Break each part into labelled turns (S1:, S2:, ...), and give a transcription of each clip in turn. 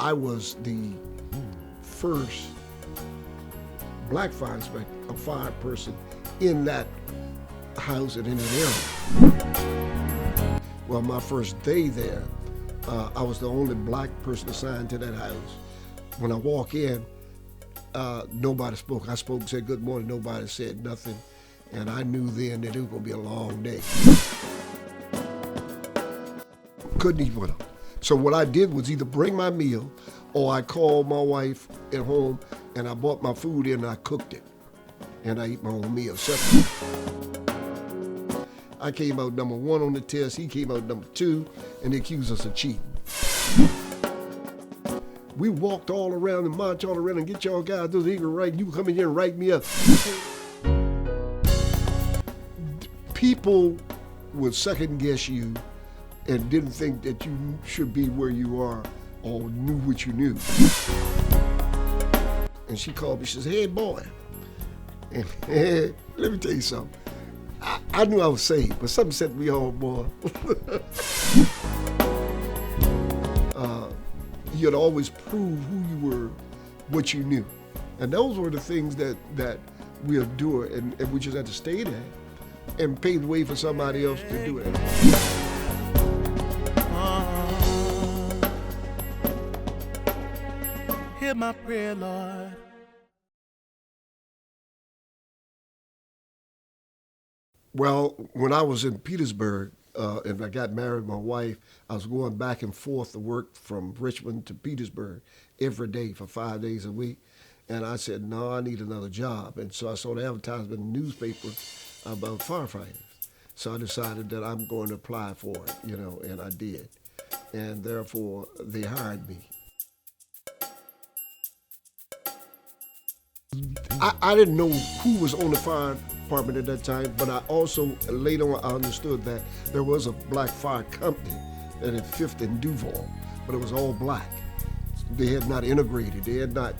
S1: I was the first black fire inspector, a fire person in that house and in that area. Well, my first day there, I was the only black person assigned to that house. When I walk in, nobody spoke. I spoke and said good morning, nobody said nothing. And I knew then that it was gonna be a long day. Couldn't eat with them. So what I did was either bring my meal or I called my wife at home and I bought my food in and I cooked it. And I ate my own meal separately. I came out number 1 on the test, he came out number 2, and they accused us of cheating. We walked all around and marched all around and get y'all guys those eager writing. You come in here and write me up. People would second guess you and didn't think that you should be where you are or knew what you knew. And she called me, she says, hey boy, and, let me tell you something. I knew I was saved, but something set me on, boy. You had always prove who you were, what you knew. And those were the things that we'll do, and we just had to stay there and pave the way for somebody else to do it.
S2: Hear my prayer, Lord.
S1: Well, when I was in Petersburg and I got married, my wife, I was going back and forth to work from Richmond to Petersburg every day for 5 days a week. And I said, no, I need another job. And so I saw the advertisement in the newspaper about firefighters. So I decided that I'm going to apply for it, and I did. And therefore, they hired me. I didn't know who was on the fire department at that time, but I also, later on, I understood that there was a black fire company that had 5th and Duval, but it was all black. They had not integrated. They had not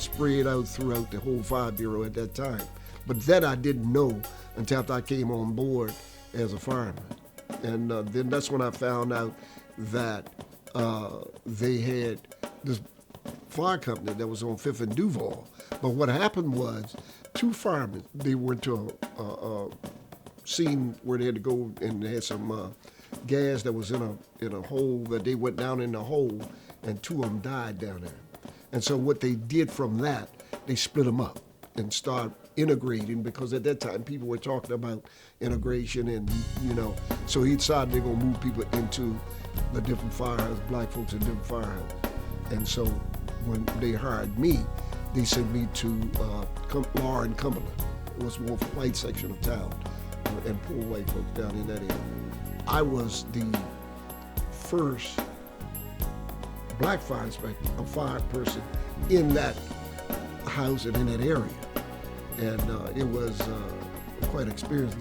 S1: spread out throughout the whole fire bureau at that time. But that I didn't know until after I came on board as a fireman. And then that's when I found out that they had this fire company that was on 5th and Duval. But what happened was, 2 firemen, they went to a scene where they had to go and they had some gas that was in a hole that they went down in the hole, and 2 of them died down there. And so what they did from that, they split them up and started integrating, because at that time people were talking about integration and, so he decided they're gonna move people into the different firehouses, black folks in different firehouses. And so when they hired me, they sent me to Laura and Cumberland. It was more for the white section of town and poor white folks down in that area. I was the first black fire inspector, a fire person in that house and in that area. And it was quite an experience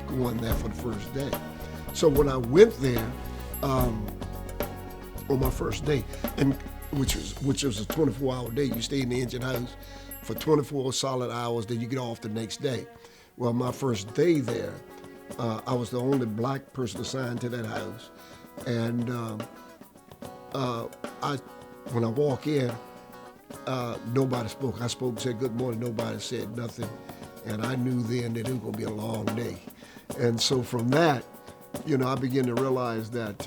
S1: going there for the first day. So when I went there on my first day, and which was a 24-hour day. You stay in the engine house for 24 solid hours, then you get off the next day. Well, my first day there, I was the only black person assigned to that house. And when I walk in, nobody spoke. I spoke and said good morning, nobody said nothing. And I knew then that it was gonna be a long day. And so from that, I began to realize that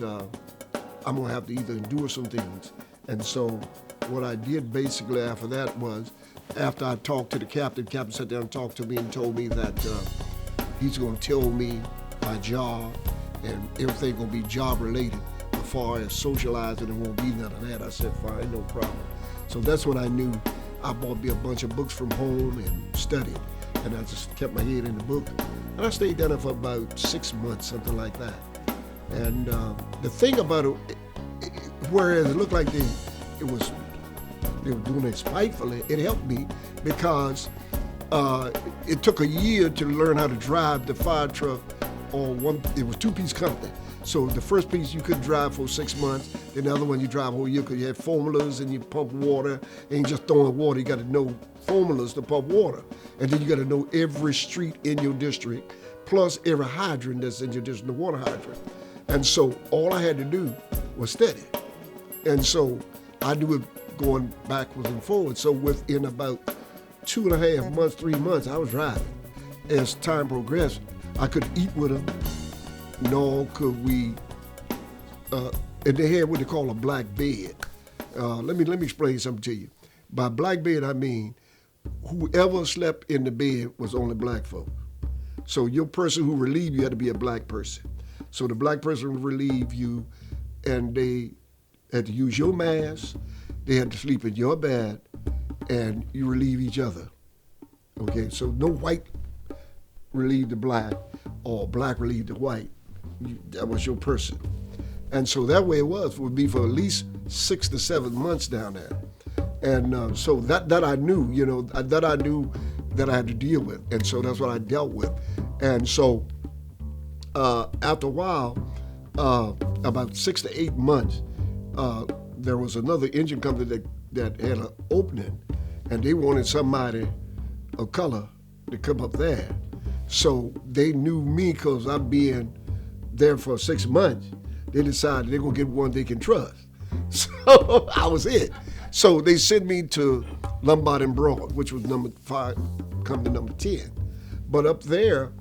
S1: I'm gonna have to either endure some things. And so what I did basically after that was, after I talked to the captain sat down and talked to me and told me that he's gonna tell me my job and everything gonna be job related. As far as socializing, there won't be none of that. I said, fine, no problem. So that's when I knew I bought me a bunch of books from home and studied. And I just kept my head in the book. And I stayed down there for about 6 months, something like that. And the thing about it, whereas it looked like they were doing it spitefully, it helped me because it took a year to learn how to drive the fire truck it was 2-piece company. So the first piece you could drive for 6 months, then the other one you drive a whole year because you had formulas and you pump water, and you just throwing water, you got to know formulas to pump water. And then you got to know every street in your district, plus every hydrant that's in your district, the water hydrant. And so all I had to do was study. And so I knew it going backwards and forwards. So within about 2.5 months, 3 months, I was driving. As time progressed, I could eat with them, nor could we, and they had what they call a black bed. Let me explain something to you. By black bed, I mean whoever slept in the bed was only black folk. So your person who relieved you had to be a black person. So the black person would relieve you, and they had to use your mask, they had to sleep in your bed, and you relieve each other. Okay, so no white relieved the black, or black relieved the white. That was your person. And so that way it would be for at least 6 to 7 months down there. And so that I knew, that I knew that I had to deal with. And so that's what I dealt with. And so after a while, about 6 to 8 months, there was another engine company that had an opening, and they wanted somebody of color to come up there. So they knew me because I'm being there for 6 months. They decided they're gonna get one they can trust. So I was it. So they sent me to Lombard and Broad, which was number 5, company number 10. But up there,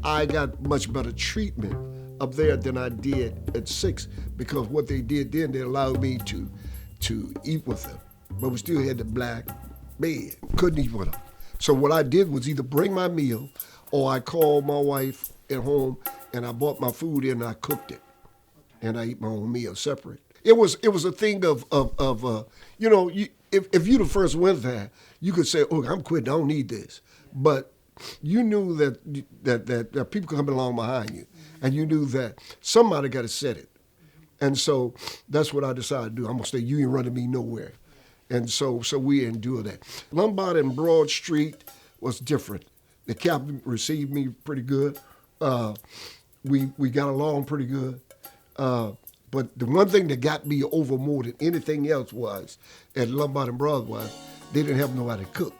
S1: I got much better treatment up there than I did at 6, because what they did then, they allowed me to eat with them. But we still had the black bed, couldn't eat with them. So what I did was either bring my meal, or I called my wife at home and I bought my food in and I cooked it. And I eat my own meal separate. It was a thing of if you the first went there, you could say, oh, I'm quitting, I don't need this. But you knew that people coming along behind you, and you knew that somebody got to set it. And so that's what I decided to do. I'm gonna say, you ain't running me nowhere. And so we endured that. Lombard and Broad Street was different. The captain received me pretty good. We got along pretty good. But the one thing that got me over more than anything else was, at Lombard and Broad, was they didn't have nobody to cook.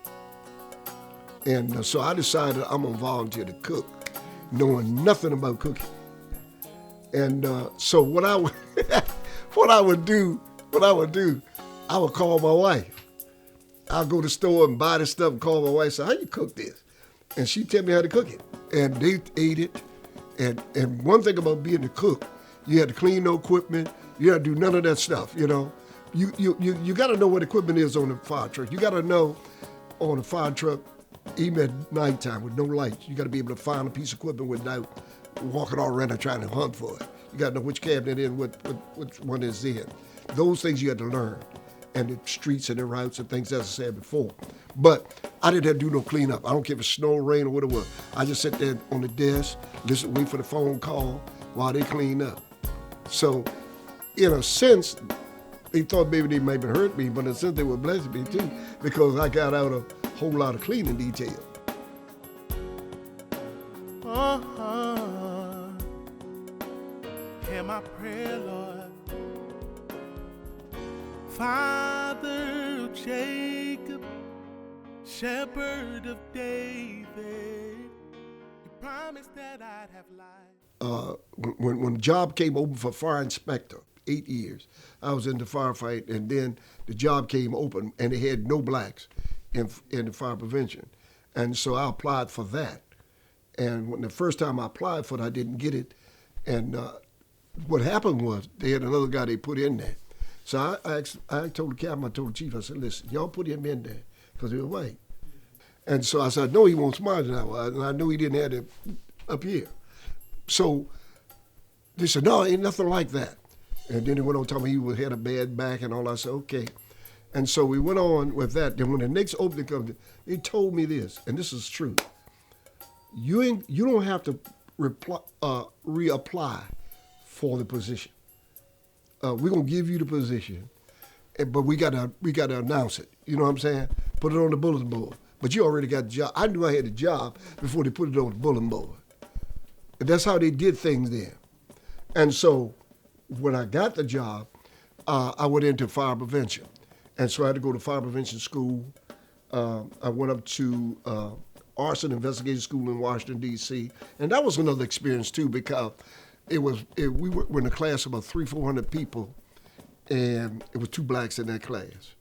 S1: And so I decided I'm gonna volunteer to cook, knowing nothing about cooking. And so what I would do, I would call my wife. I'll go to the store and buy the stuff and call my wife and say, how you cook this? And she'd tell me how to cook it. And they ate it. And one thing about being a cook, you had to clean no equipment. You had to do none of that stuff, You got to know what equipment is on the fire truck. You got to know on a fire truck, even at nighttime with no lights, you got to be able to find a piece of equipment without walking all around and trying to hunt for it. You got to know which cabinet in, which one is in. Those things you had to learn, and the streets and the routes and things, as I said before. But I didn't have to do no cleanup. I don't care if it's snow, rain, or what it was. I just sat there on the desk, listen, wait for the phone call while they clean up. So, in a sense, they thought maybe they might have hurt me, but in a sense they were blessing me too, because I got out a whole lot of cleaning detail.
S2: Hear my prayer, Lord. Father of Jacob, shepherd of David, you promised that I'd have life.
S1: When the job came open for fire inspector, 8 years, I was in the firefight, and then the job came open, and they had no blacks in the fire prevention. And so I applied for that. And when the first time I applied for it, I didn't get it. And what happened was they had another guy they put in there. So I told the captain, I told the chief, I said, listen, y'all put him in there because he was white. And so I said, no, he won't smart than I was. And I knew he didn't have it up here. So they said, no, ain't nothing like that. And then they went on talking he had a bad back and all. I said, okay. And so we went on with that. Then when the next opening comes, they told me this, and this is true. You don't have to reapply for the position. We're gonna give you the position, but we gotta announce it. You know what I'm saying? Put it on the bulletin board. But you already got the job. I knew I had the job before they put it on the bulletin board. And that's how they did things then. And so when I got the job, I went into fire prevention. And so I had to go to fire prevention school. I went up to arson investigation school in Washington, D.C. And that was another experience too, because we were in a class of about 300-400 people, and it was 2 blacks in that class.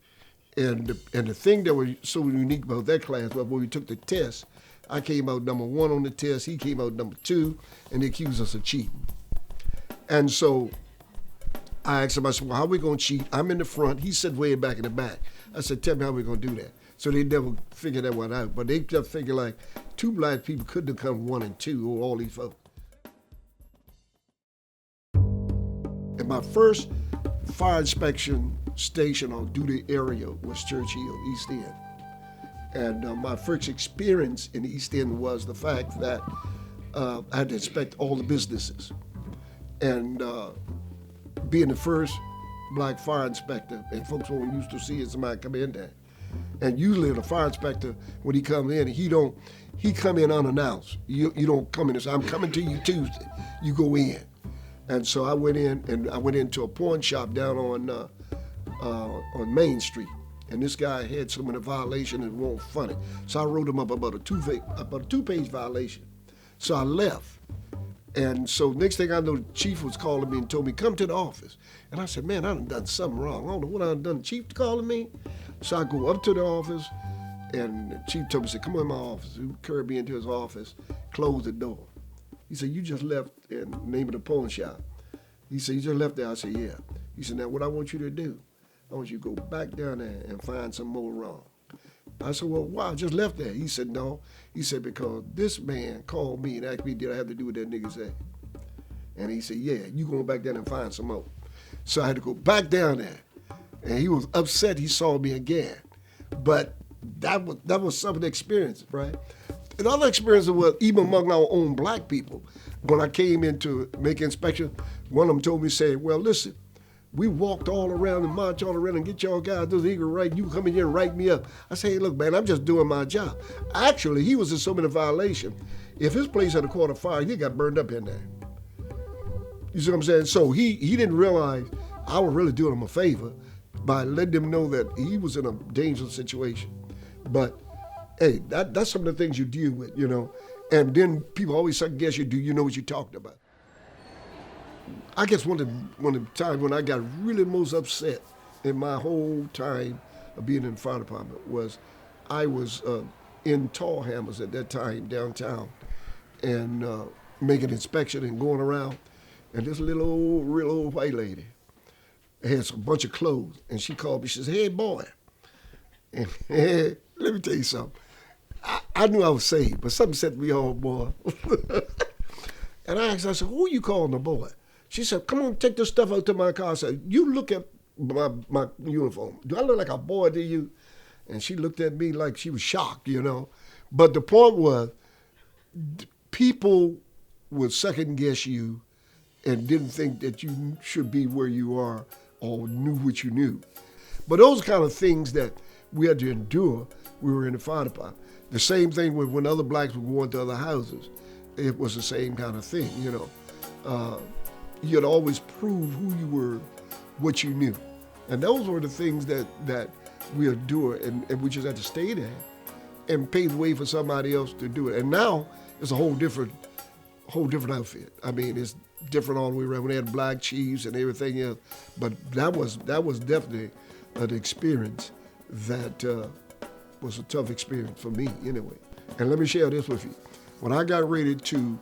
S1: And the thing that was so unique about that class was when we took the test, I came out number 1 on the test, he came out number 2, and they accused us of cheating. And so I asked him, I said, well, how are we going to cheat? I'm in the front, he said way back in the back. I said, tell me how we're going to do that. So they never figured that one out. But they just figured like 2 black people couldn't have come 1 and 2, or all these folks. And my first fire inspection station or duty area was Church Hill, East End. And my first experience in the East End was the fact that I had to inspect all the businesses. And being the first black fire inspector, and folks weren't used to seeing somebody come in there. And usually the fire inspector, when he come in, he come in unannounced. You don't come in and say, I'm coming to you Tuesday. You go in. And so I went in, and I went into a pawn shop down on Main Street. And this guy had some of the violation and it wasn't funny. So I wrote him up about a 2-page violation. So I left. And so next thing I know, the chief was calling me and told me, come to the office. And I said, man, I done something wrong. I don't know what I done. The chief calling me. So I go up to the office, and the chief told me, said, come in my office. He carried me into his office, closed the door. He said, you just left in the name of the pawn shop. He said, you just left there? I said, yeah. He said, now what I want you to do, I want you to go back down there and find some more wrong. I said, well, why? I just left there. He said, no. He said, because this man called me and asked me, did I have to do what that nigga said? And he said, yeah, you going back down and find some more. So I had to go back down there. And he was upset he saw me again. But that was some of the experience, right? And other experiences was even among our own black people. When I came in to make inspection, one of them told me, say, well, listen, we walked all around and marched all around and get y'all guys those eager right. You come in here and write me up. I say, hey, look, man, I'm just doing my job. Actually, he was in so many violations. If his place had a caught a fire, he got burned up in there. You see what I'm saying? So he didn't realize I was really doing him a favor by letting him know that he was in a dangerous situation. But hey, that's some of the things you deal with, you know. And then people always second guess you. Do you know what you're talking about? I guess one of the times when I got really most upset in my whole time of being in the fire department was I was in Tall Hammers at that time downtown and making inspection and going around. And this real old white lady had a bunch of clothes, and she called me. She said, hey, boy. And let me tell you something. I knew I was saved, but something set me off, boy. And I asked her, I said, who are you calling a boy? She said, come on, take this stuff out to my car. I said, you look at my uniform. Do I look like a boy to you? And she looked at me like she was shocked, you know. But the point was, people would second guess you and didn't think that you should be where you are or knew what you knew. But those kind of things that we had to endure, we were in the fire department. The same thing with when other blacks would go into other houses. It was the same kind of thing, you know. You had to always prove who you were, what you knew. And those were the things that we endure, and we just had to stay there and pave the way for somebody else to do it. And now it's a whole different outfit. I mean, it's different all the way around. When they had black chiefs and everything else, but that was definitely an experience that was a tough experience for me anyway. And let me share this with you. When I got ready to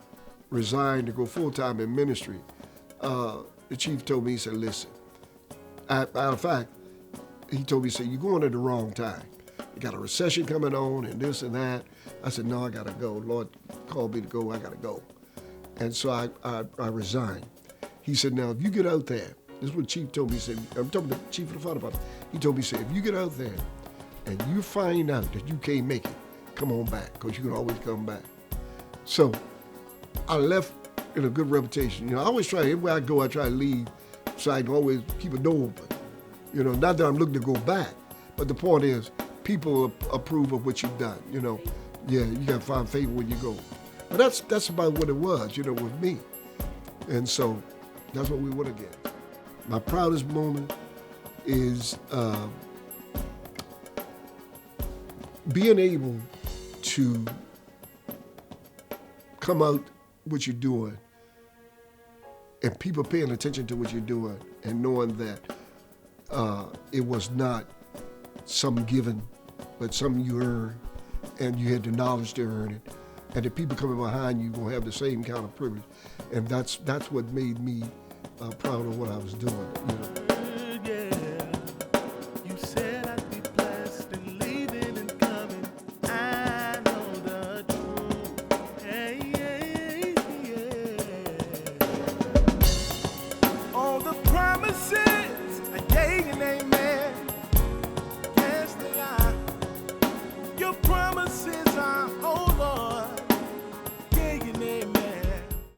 S1: resign to go full-time in ministry, the chief told me, he said, listen, matter of fact, he told me, he said, you're going at the wrong time. You got a recession coming on and this and that. I said, no, I got to go. Lord called me to go, I got to go. And so I resigned. He said, now, if you get out there, this is what the chief told me, he said, I'm talking to the chief of the fire department. He told me, he said, if you get out there and you find out that you can't make it, come on back, because you can always come back. So I left in a good reputation. You know, I always try, everywhere I go, I try to leave so I can always keep a door open. You know, not that I'm looking to go back, but the point is, people approve of what you've done, you know. Yeah, you got to find favor when you go. But that's about what it was, you know, with me. And so that's what we would have get. My proudest moment is being able to come out what you're doing and people paying attention to what you're doing and knowing that it was not some given, but something you earned, and you had the knowledge to earn it. And the people coming behind you will have the same kind of privilege. And that's what made me proud of what I was doing.